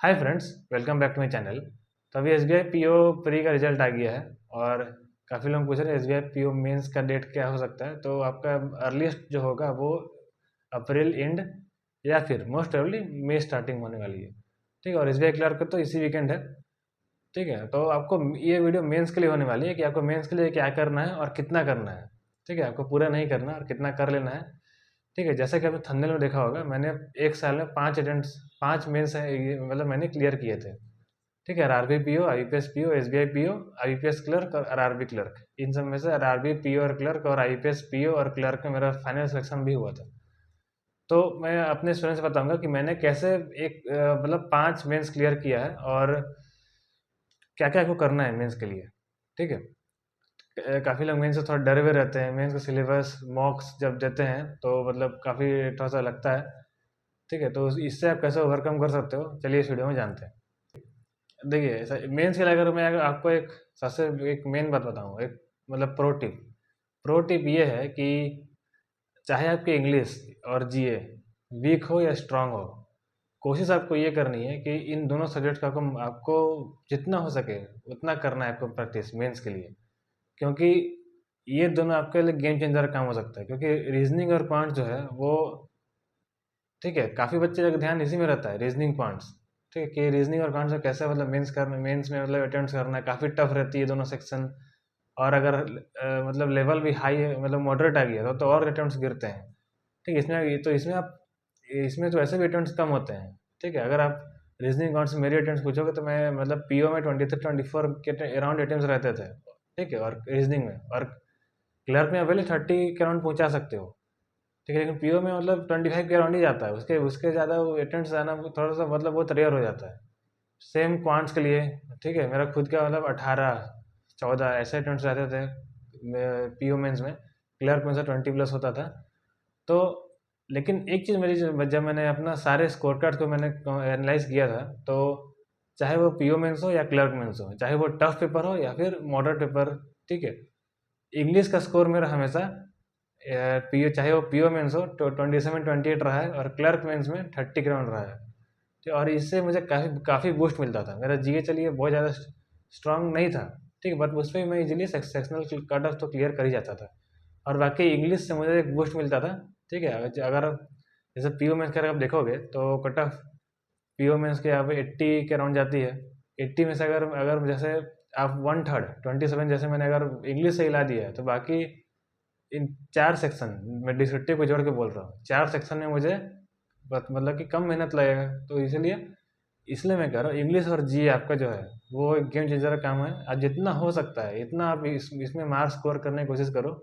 Hi friends, welcome back to my channel. तो अभी S B I P O pre का result आ गया है और काफ़ी लोग पूछ रहे हैं S B I P O mains का डेट क्या हो सकता है। तो आपका अर्लीस्ट जो होगा वो अप्रैल एंड या फिर मोस्ट प्रोबेबली मई स्टार्टिंग होने वाली है। ठीक है, और एस बी आई क्लर्क तो इसी वीकेंड है। ठीक है, तो आपको ये वीडियो मेंस के लिए होने वाली है कि आपको मेंस के लिए क्या करना है और कितना करना है। ठीक है, आपको पूरा नहीं करना और कितना कर लेना है। ठीक है, जैसा कि आपने थंबनेल में देखा होगा, मैंने एक साल में 5 अटेम्प्ट्स 5 मेंस है मतलब मैंने क्लियर किए थे। ठीक है, RRB PO, IPS PO, SBI PO, IPS clerk और आरआरबी क्लर्क। इन सब में से आरआरबी पीओ और क्लर्क और आईपीएस पीओ और क्लर्क में मेरा फाइनल सिलेक्शन भी हुआ था। तो मैं अपने स्टूडेंट्स से बताऊंगा कि मैंने कैसे एक मतलब 5 मेंस क्लियर किया है और क्या क्या आपको करना है मेंस के लिए। ठीक है, काफ़ी लोग मेंस से थोड़ा डरे हुए रहते हैं। मेंस का सिलेबस मॉक्स जब देते हैं तो मतलब काफ़ी थोड़ा सा लगता है। ठीक है, तो इससे आप कैसे ओवरकम कर सकते हो, चलिए इस वीडियो में जानते हैं। देखिए, मेंस के लिए अगर मैं अगर आपको एक सबसे एक मेन बात बताऊँ, एक मतलब प्रो टिप ये है कि चाहे आपकी इंग्लिश और जीए वीक हो या स्ट्रांग हो, कोशिश आपको ये करनी है कि इन दोनों सब्जेक्ट का आपको जितना हो सके उतना करना है आपको प्रैक्टिस मेंस के लिए। क्योंकि ये दोनों आपके लिए गेम चेंजर काम हो सकता है, क्योंकि रीजनिंग और क्वांट जो है वो, ठीक है, काफ़ी बच्चे का ध्यान इसी में रहता है, रीजनिंग क्वांट्स। ठीक है, कि रीजनिंग और क्वांट्स में कैसे मतलब मेंस में मतलब अटेम्प्ट करना है, काफ़ी टफ रहती है दोनों सेक्शन। और अगर मतलब लेवल भी हाई है, मतलब मॉडरेट आ गया तो और अटेम्प्ट्स गिरते हैं। ठीक है, इसमें आप इसमें तो ऐसे भी अटेम्प्ट्स कम होते हैं। ठीक है, अगर आप रीजनिंग क्वांट्स से मेरी अटेम्प्ट्स पूछोगे तो मैं मतलब पीओ में 23-24 के अराउंड अटेम्प्ट्स रहते थे। ठीक है, और रीजनिंग में और क्लर्क में अवेले 30 के अराउंड पहुंचा सकते हो। ठीक है, लेकिन पीओ में मतलब 25 के अराउंड ही जाता है, उसके उसके ज़्यादा अटेम्प्ट्स आना वो थोड़ा सा मतलब बहुत रेयर हो जाता है। सेम क्वांट्स के लिए। ठीक है, मेरा खुद का मतलब 18-14 ऐसे अटेम्प्ट्स रहते थे पीओ मेंस में। क्लर्क में से 20 प्लस होता था। तो लेकिन एक चीज़ मेरी जब मैंने अपना सारे स्कोर कार्ड को मैंने एनालाइज किया था, तो चाहे वो पीओ मेंस हो या क्लर्क मेंस हो, चाहे वो टफ पेपर हो या फिर मॉडरेट पेपर, ठीक है, इंग्लिश का स्कोर मेरा हमेशा पीओ, चाहे वो पीओ मेंस हो तो 27-28 रहा है और क्लर्क मेंस में 30 के राउंड रहा है। ठीक, और इससे मुझे काफ़ी काफ़ी बूस्ट मिलता था। मेरा जीए चलिए बहुत ज़्यादा स्ट्रांग नहीं था, ठीक है, बट उस पर मैं इजीली सेक्शनल कट ऑफ तो क्लियर कर ही जाता था। और बाकी इंग्लिश से मुझे एक बूस्ट मिलता था। ठीक है, अगर जैसे पीओ मेंस कर आप देखोगे तो कट ऑफ पीओ मेंस के यहाँ पे 80 के अराउंड जाती है। 80 में से अगर अगर जैसे आप 1/3 27 जैसे मैंने अगर इंग्लिश से हिला दिया है, तो बाकी इन 4 सेक्शन, मैं डिस्क्रिप्टिव को जोड़ के बोल रहा हूँ, 4 सेक्शन में मुझे मतलब कि कम मेहनत लगेगा। तो इसलिए इसलिए मैं कह रहा हूँ इंग्लिश और जी आपका जो है वो एक गेम चेंजर का काम है। आज जितना हो सकता है इतना आप इसमें मार्क्स स्कोर करने की कोशिश करो।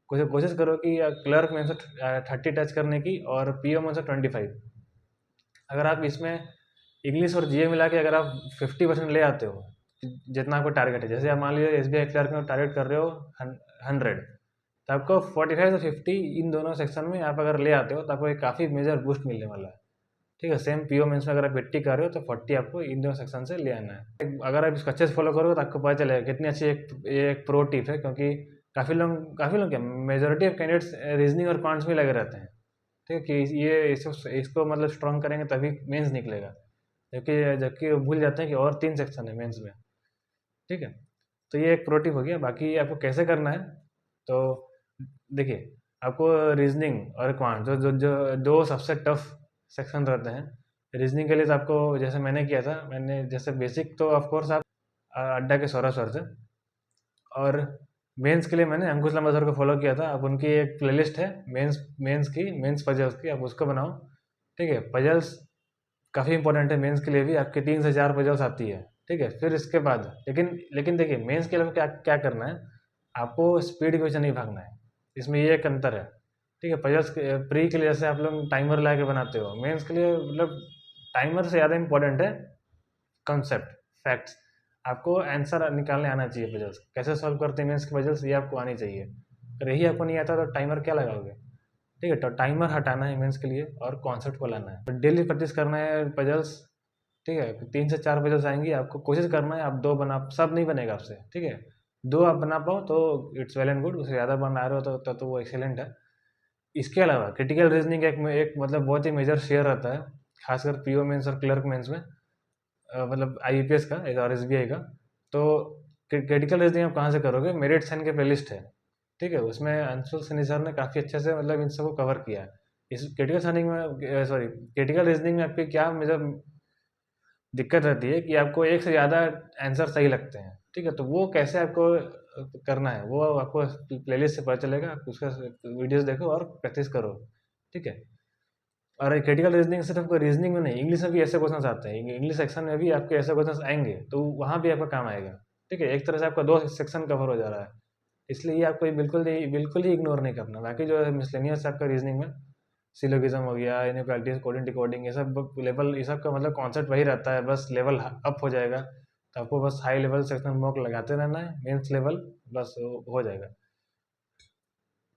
कोशिश करो कि क्लर्क में से 30 टच करने की और पीओ में से 25। अगर आप इसमें इंग्लिश और जीए मिला के अगर आप 50% ले आते हो, जितना आपको टारगेट है, जैसे आप मान लीजिए एस बी आई क्लर्क में टारगेट कर रहे हो 100, तो आपको 45 से 50 इन दोनों सेक्शन में आप अगर ले आते हो तो आपको एक काफ़ी मेजर बूस्ट मिलने वाला है। ठीक है, सेम पीओ मेंस में अगर आप 80 कर रहे हो तो 40 आपको इन दोनों सेक्शन से ले आना है। अगर आप इसको अच्छे से फॉलो करोगे तो आपको पता चलेगा कितनी अच्छी ये एक प्रो टिप है, क्योंकि काफ़ी लोग क्या, मेजोरिटी ऑफ कैंडिडेट्स रीजनिंग और क्वांट्स में लगे रहते हैं। ठीक है, कि ये इसको मतलब स्ट्रॉन्ग करेंगे तभी मेंस निकलेगा, जबकि जबकि वो भूल जाते हैं कि और 3 सेक्शन है मेंस में। ठीक है, तो ये एक प्रो टिप हो गया। बाकी आपको कैसे करना है, तो देखिए, आपको रीजनिंग और क्वांट जो दो सबसे टफ सेक्शन रहते हैं। रीजनिंग के लिए तो आपको जैसे मैंने किया था, मैंने जैसे बेसिक तो ऑफ कोर्स आप अड्डा के सौरभ सर से, और मेंस के लिए मैंने अंकुश लांबा सर को फॉलो किया था। अब उनकी एक प्लेलिस्ट है मेंस पजल्स की, आप उसको बनाओ। ठीक है, पजल्स काफ़ी इंपॉर्टेंट है मेंस के लिए भी, आपकी 3 से 4 पजल्स आती है। ठीक है, फिर इसके बाद लेकिन लेकिन देखिए, मेंस के लिए क्या क्या करना है, आपको स्पीड के वजह नहीं भागना है। इसमें ये एक अंतर है। ठीक है, पजल्स प्री के लिए जैसे आप लोग टाइमर ला के बनाते हो, मेंस के लिए मतलब टाइमर से ज़्यादा इंपॉर्टेंट है कॉन्सेप्ट, फैक्ट्स। आपको आंसर निकालने आना चाहिए, पजल्स कैसे सॉल्व करते हैं मेंस के पजल्स ये आपको आनी चाहिए। अगर यही आपको नहीं आता तो टाइमर क्या लगाओगे। ठीक है, तो टाइमर हटाना है मेंस के लिए और कॉन्सेप्ट को लाना है, तो डेली प्रैक्टिस करना है पजल्स। ठीक है, 3 से 4 पजल्स आएंगी, आपको कोशिश करना है आप 2 बना, सब नहीं बनेगा आपसे। ठीक है, 2 आप बना पाओ तो इट्स वेल एंड गुड, उससे ज़्यादा बना रहे हो तो वो एक्सेलेंट है। इसके अलावा क्रिटिकल रीजनिंग एक मतलब बहुत ही मेजर शेयर रहता है, खासकर पीओ मेंस और क्लर्क मेंस में। मतलब IUPAC का और SBI का। तो क्रिटिकल रीजनिंग आप कहाँ से करोगे? मेरिट सेन के प्लेलिस्ट है, ठीक है, उसमें अंशुल सनी सर ने काफ़ी अच्छे से मतलब इन सबको कवर किया है। इस क्रिटिकल सनिंग में सॉरी क्रिटिकल रीजनिंग में आपकी क्या मतलब दिक्कत रहती है कि आपको एक से ज़्यादा आंसर सही लगते हैं, ठीक है, तो वो कैसे आपको करना है वो आपको प्लेलिस्ट से पता चलेगा। आप उसका वीडियोस देखो और प्रैक्टिस करो, ठीक है। और क्रिटिकल रीजनिंग सिर्फ आपको रीजनिंग में नहीं, इंग्लिश में भी ऐसे क्वेश्चन आते हैं, इंग्लिश सेक्शन में भी आपके ऐसे क्वेश्चन आएंगे, तो वहाँ भी आपका काम आएगा, ठीक है। एक तरह से आपका 2 सेक्शन कवर हो जा रहा है, इसलिए ये आपको बिल्कुल ही इग्नोर नहीं करना। बाकी जो है मिसलेनियस आपका रीजनिंग में सिलोगिज्म हो गया, इनइक्वालिटीज, कोडिंग डिकोडिंग, ये सब लेवल, ये सब का मतलब कॉन्सेप्ट वही रहता है, बस लेवल अप हो जाएगा। तो आपको बस हाई लेवल सेक्शन मॉक लगाते रहना है, मेंस लेवल बस हो जाएगा,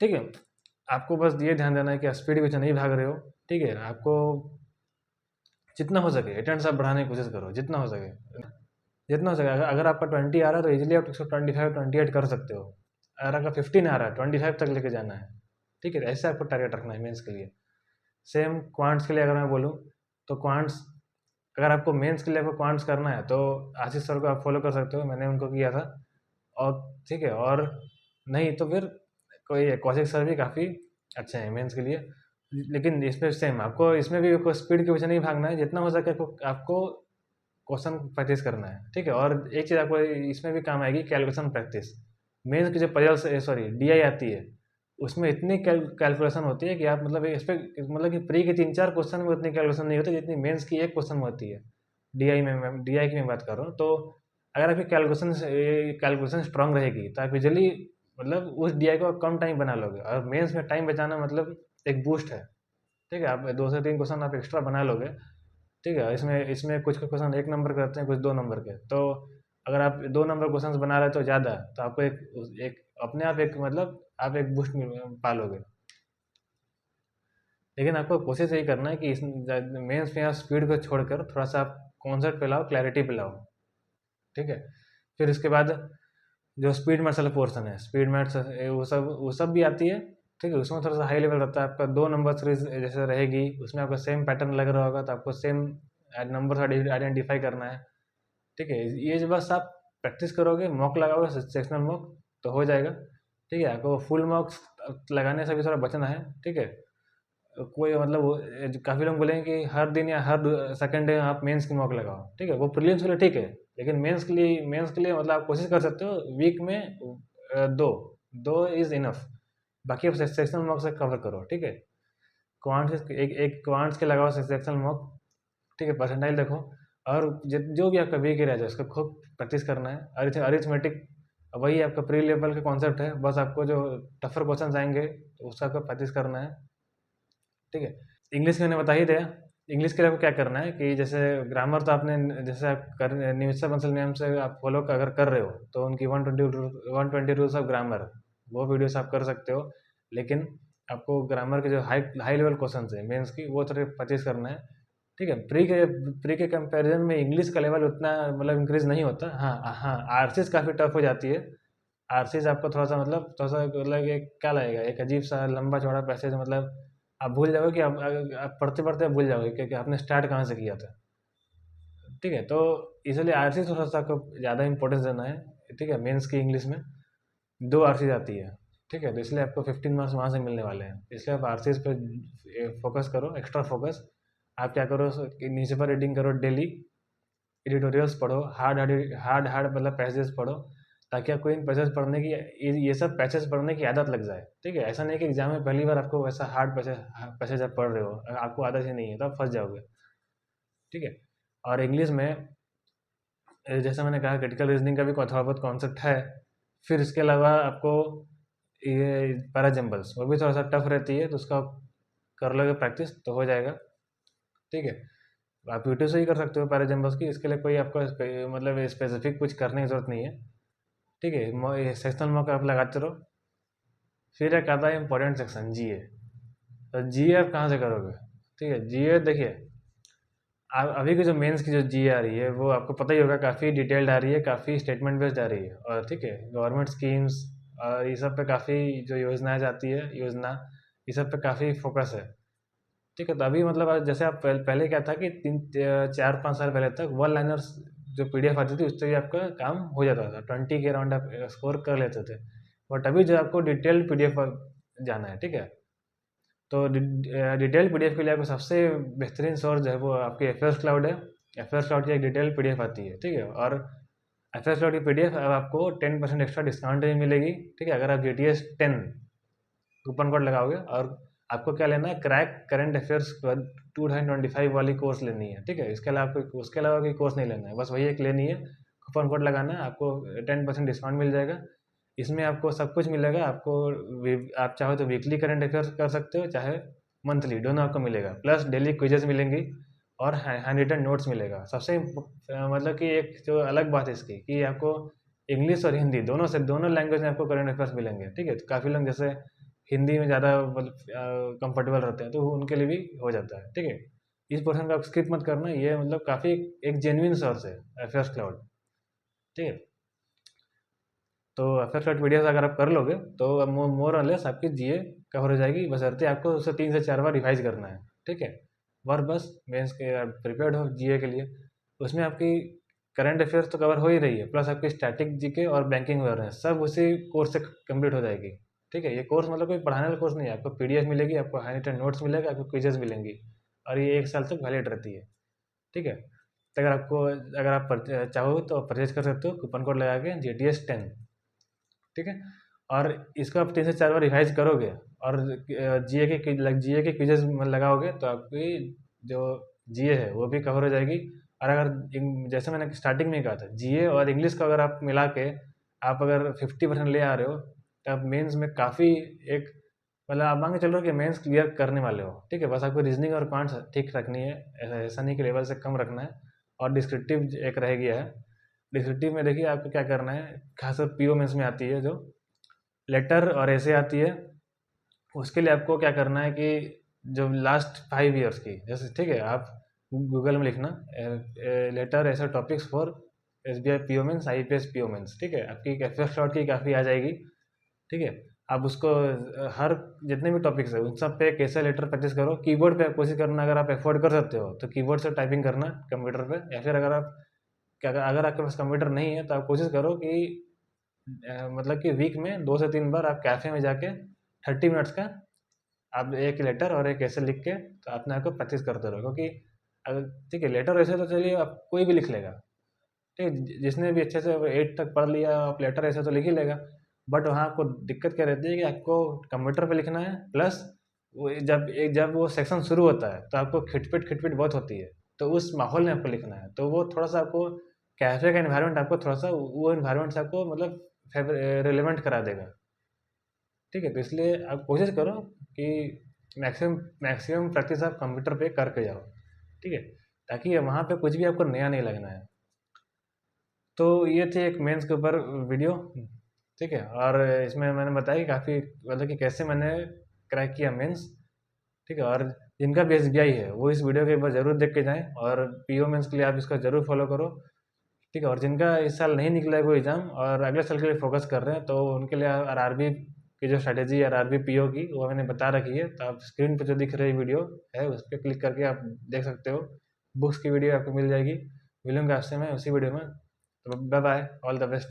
ठीक है। आपको बस ये ध्यान देना है कि स्पीड के पीछे नहीं भाग रहे हो, ठीक है। आपको जितना हो सके अटेंडेंस आप बढ़ाने की कोशिश करो, जितना हो सके, जितना हो सके। अगर आपका 20 आ रहा है तो इजीली आप उसको 25-28 कर सकते हो। अगर आपका 15 आ रहा है, 25 तक लेके जाना है, ठीक है। ऐसे आपको टारगेट रखना है मेंस के लिए। सेम क्वांट्स के लिए अगर मैं बोलूँ तो क्वांट्स, अगर आपको मेंस के लिए आपको क्वांट्स करना है तो आशीष सर को आप फॉलो कर सकते हो, मैंने उनको किया था। और ठीक है, और नहीं तो फिर कोई कौशिक सर भी काफ़ी अच्छे हैं मेंस के लिए। लेकिन इसमें सेम आपको, इसमें भी आपको स्पीड के पीछे नहीं भागना है, जितना हो सके आपको क्वेश्चन प्रैक्टिस करना है, ठीक है। और एक चीज़ आपको इसमें भी काम आएगी, कैलकुलेशन प्रैक्टिस। मेंस की जो पजल्स सॉरी DI आती है, उसमें इतनी कैलकुलेशन होती है कि आप मतलब इस पे मतलब कि प्री के 3-4 क्वेश्चन में उतनी कैलकुलेशन नहीं होती जितनी मेंस की एक क्वेश्चन में होती है। DI की मैं बात कर रहा हूँ। तो अगर आपकी कैलकुलेशन स्ट्रांग रहेगी तो आप इजीली मतलब उस DI को कम टाइम बना लोगे। और मेंस में टाइम बचाना मतलब एक बूस्ट है, ठीक है। आप 2 से 3 क्वेश्चन आप एक्स्ट्रा बना लोगे, ठीक है। इसमें इसमें कुछ क्वेश्चन 1 नंबर के रहते हैं, कुछ 2 नंबर के। तो अगर आप 2 नंबर क्वेश्चन बना रहे हो तो ज़्यादा, तो आपको एक अपने आप एक मतलब आप एक बूस्ट पालोगे। लेकिन आपको कोशिश यही करना है कि इस मेंस में आप स्पीड को छोड़कर थोड़ा सा आप कॉन्सेप्ट पे लाओ, क्लैरिटी पे लाओ, ठीक है। फिर इसके बाद जो स्पीड मैथ्स वाला पोर्शन है, स्पीड मैथ्स वो सब भी आती है, ठीक है। उसमें थोड़ा सा हाई लेवल रहता है, आपका 2 नंबर सीरीज जैसे रहेगी, उसमें आपका सेम पैटर्न लग रहा होगा, तो आपको सेम नंबर आइडेंटिफाई करना है, ठीक है। ये जो बस आप प्रैक्टिस करोगे, मॉक लगाओगे, सेक्शनल मॉक, तो हो जाएगा, ठीक है। आपको फुल मॉक्स लगाने से भी थोड़ा बचना है, ठीक है। कोई मतलब काफ़ी लोग बोलेंगे कि हर दिन या हर सेकंड डे आप मेंस की मॉक लगाओ, ठीक है। वो प्रीलिम्स के लिए ठीक है, लेकिन मेंस के लिए मतलब आप कोशिश कर सकते हो वीक में दो दो इज़ इनफ। बाकी आप सेक्शनल मॉक से कवर करो, ठीक है। क्वांट्स एक एक क्वांट्स के लगाओ सेक्शनल मॉक, ठीक है। परसेंटाइल देखो, और जो भी आपका वीक एरिया है उसका खूब प्रैक्टिस करना है। अरिथमेटिक वही आपका प्री लेवल का कॉन्सेप्ट है, बस आपको जो टफर क्वेश्चन आएंगे तो उसका आपको प्रैक्टिस करना है, ठीक है। इंग्लिश मैंने बता ही दिया। इंग्लिश के लिए आपको क्या करना है कि जैसे ग्रामर तो आपने, जैसे आप कर निमित्सा बंसल मैम से आप फॉलो अगर कर रहे हो तो उनकी 120 रूल्स ऑफ ग्रामर, वो वीडियोस आप कर सकते हो। लेकिन आपको ग्रामर के जो हाई हाई लेवल क्वेश्चन है मेंस की, वो थोड़े प्रैक्टिस करना है, ठीक है। प्री के कंपैरिजन में इंग्लिश का लेवल उतना मतलब इंक्रीज नहीं होता। हाँ हाँ, आरसीज काफ़ी टफ हो जाती है। आरसीज आपको थोड़ा सा मतलब क्या लगेगा, एक अजीब सा लंबा चौड़ा पैसेज, मतलब आप भूल जाओगे कि आप पढ़ते पढ़ते भूल जाओगे कि आपने स्टार्ट कहाँ से किया था, ठीक है। तो इसलिए आरसी थोड़ा सा आपको ज़्यादा इंपॉर्टेंस देना है, ठीक है। मेंस की इंग्लिश में 2 आरसीज आती है, ठीक है, तो इसलिए आपको 15 मार्क्स वहाँ से मिलने वाले हैं। इसलिए आप आरसीज पे फोकस करो, एक्स्ट्रा फोकस। आप क्या करो कि नीचे पर रीडिंग करो डेली, एडिटोरियल्स पढ़ो, हार्ड हार्ड हार्ड हार्ड मतलब पैसेज पढ़ो, ताकि आपको इन पैसेज पढ़ने की, ये सब पैसेज पढ़ने की आदत लग जाए, ठीक है। ऐसा नहीं कि एग्जाम में पहली बार आपको वैसा हार्ड पैसेज आप पढ़ रहे हो, आपको आदत ही नहीं है तो आप फंस जाओगे, ठीक है। और इंग्लिश में जैसा मैंने कहा क्रिटिकल रीजनिंग का भी थोड़ा बहुत कॉन्सेप्ट है। फिर इसके अलावा आपको ये पैराजम्बल्स, वो भी थोड़ा सा टफ रहती है, तो उसका कर लोगे प्रैक्टिस तो हो जाएगा, ठीक है। आप यूट्यूब से ही कर सकते हो पैराजम्बल्स की, इसके लिए कोई आपको मतलब स्पेसिफिक कुछ करने की ज़रूरत नहीं है, ठीक है। ये सेक्शनल मॉक आप लगाते रहो। फिर एक आता है इंपॉर्टेंट सेक्शन जीए। तो जीए आप कहाँ से करोगे, ठीक है। जीए देखिए, अभी की जो मेंस की जो जीए आ रही है वो आपको पता ही होगा, काफ़ी डिटेल्ड आ रही है, काफ़ी स्टेटमेंट बेस्ड आ रही है, और ठीक है, गवर्नमेंट स्कीम्स और ये सब पे काफ़ी जो योजनाएं जाती है, ये सब पे काफ़ी फोकस है, ठीक है, तो अभी मतलब जैसे आप पहले क्या था कि 4-5 साल पहले तक वन लाइनर्स जो पीडीएफ आती थी उससे भी आपका काम हो जाता था, 20 के अराउंड आप स्कोर कर लेते थे। बट अभी जो आपको डिटेल्ड पीडीएफ जाना है, ठीक है, तो डिटेल पीडीएफ के लिए आपको सबसे बेहतरीन सोर्स जो है वो आपकी एफएस क्लाउड है। एफएस क्लाउड की एक डिटेल पीडीएफ आती है, ठीक है, और एफएस क्लाउड की पीडीएफ अब आपको 10% एक्स्ट्रा डिस्काउंट भी मिलेगी, ठीक है, अगर आप GTS 10 कूपन कोड लगाओगे। और आपको क्या लेना है, क्रैक करंट अफेयर्स 2025 वाली कोर्स लेनी है, ठीक है, इसके अलावा आपको उसके अलावा कोई कोर्स नहीं लेना है, बस वही एक लेनी है, कूपन कोड लगाना है, आपको 10% डिस्काउंट मिल जाएगा। इसमें आपको सब कुछ मिलेगा, आपको आप चाहो तो वीकली करंट अफेयर्स कर सकते हो, चाहे मंथली, दोनों आपको मिलेगा, प्लस डेली क्विजेस मिलेंगी और हैंड रिटन नोट्स मिलेगा। सबसे मतलब कि एक जो अलग बात है इसकी कि आपको इंग्लिश और हिंदी दोनों लैंग्वेज में आपको करंट अफेयर्स मिलेंगे, ठीक है, तो काफ़ी लोग जैसे हिंदी में ज़्यादा मतलब कंफर्टेबल रहते हैं तो उनके लिए भी हो जाता है, ठीक है। इस पोर्शन को आप स्किप मत करना, ये मतलब काफ़ी एक जेन्युइन सोर्स है एफएस क्लाउड, ठीक है। तो एफएस क्लाउड पीडीएफ अगर आप कर लोगे तो मोर और लेस आपकी जीए कवर हो जाएगी, बशर्ते आपको उसे 3 से 4 बार रिवाइज करना है, ठीक है। और बस मेंस के आप प्रिपेयर्ड हो जीए के लिए। उसमें आपकी करंट अफेयर्स तो कवर हो ही रही है, प्लस आपकी स्टैटिक जीके और बैंकिंग अवेयरनेस सब उसी कोर्स से कंप्लीट हो जाएगी, ठीक है। ये कोर्स मतलब कोई पढ़ाने वाला कोर्स नहीं है, आपको पीडीएफ मिलेगी, आपको हैंड रिटन नोट्स मिलेगा, आपको क्विजेस मिलेंगी, और ये 1 साल तक वैलिड रहती है, ठीक है। तो अगर आप चाहो तो परचेज कर सकते हो कूपन कोड लगा के GTS 10, ठीक है। और इसको आप 3 से 4 बार रिवाइज करोगे और जीए के क्विजेस लगाओगे तो आपकी जो जीए है वो भी कवर हो जाएगी। और अगर जैसे मैंने स्टार्टिंग में ही कहा था, जीए और इंग्लिश को अगर आप मिला के आप अगर 50% ले आ रहे हो तो आप मेंस में काफ़ी एक मतलब आप मान के चल रहे हो कि मेंस क्लियर करने वाले हो, ठीक है। बस आपको रीजनिंग और क्वांट्स ठीक रखनी है, ऐसा नहीं कि लेवल से कम रखना है। और डिस्क्रिप्टिव एक रह गया है, डिस्क्रिप्टिव में देखिए आपको क्या करना है, खासकर पीओ मेंस में आती है जो लेटर और ऐसे आती है, उसके लिए आपको क्या करना है कि जो लास्ट 5 ईयर्स की जैसे, ठीक है, आप गूगल में लिखना लेटर ऐसे topics for SBI PO mains IPS PO mains, ठीक है, आपकी एफएस क्लाउड की काफ़ी आ जाएगी, ठीक है। आप उसको हर जितने भी टॉपिक्स है उन सब पे कैसे लेटर प्रैक्टिस करो, कीबोर्ड पे कोशिश करना, अगर आप अफोर्ड कर सकते हो तो कीबोर्ड से टाइपिंग करना कंप्यूटर पे, या फिर अगर आपके पास कंप्यूटर नहीं है तो आप कोशिश करो कि मतलब कि वीक में 2 से 3 बार आप कैफ़े में जाके 30 मिनट्स का आप एक लेटर और एक ऐसे लिख के तो अपने आप को प्रैक्टिस करते रहो, क्योंकि अगर, ठीक है, लेटर ऐसे तो चलिए आप कोई भी लिख लेगा, ठीक है, जिसने भी अच्छे से 8 तक पढ़ लिया आप लेटर ऐसे तो लिख ही लेगा। बट वहाँ आपको दिक्कत क्या रहती है कि आपको कंप्यूटर पे लिखना है, प्लस वो जब वो सेक्शन शुरू होता है तो आपको खिटपिट खिटपिट बहुत होती है, तो उस माहौल में आपको लिखना है, तो वो थोड़ा सा आपको कैफे का इन्वायरमेंट आपको थोड़ा सा वो इन्वायरमेंट से आपको मतलब रिलेवेंट करा देगा, ठीक है। तो इसलिए आप कोशिश करो कि मैक्सिमम मैक्सिमम प्रैक्टिस आप कंप्यूटर पे करके जाओ, ठीक है, ताकि वहाँ पे कुछ भी आपको नया नहीं लगना है। तो ये थी एक मेंस के ऊपर वीडियो, ठीक है, और इसमें मैंने बताया कि काफ़ी मतलब कि कैसे मैंने क्रैक किया मेंस, ठीक है। और जिनका भी SBI है वो इस वीडियो के बाद ज़रूर देख के जाएं, और पीओ मेंस के लिए आप इसका ज़रूर फॉलो करो, ठीक है। और जिनका इस साल नहीं निकला है कोई एग्ज़ाम और अगले साल के लिए फोकस कर रहे हैं तो उनके लिए RRB की जो स्ट्रैटेजी है RRB पीओ की वो मैंने बता रखी है, तो आप स्क्रीन पर जो दिख रही वीडियो है उस पर क्लिक करके आप देख सकते हो, बुक्स की वीडियो आपको मिल जाएगी। मिलूंगा आपसे मैं उसी वीडियो में, तो bye bye, all the best.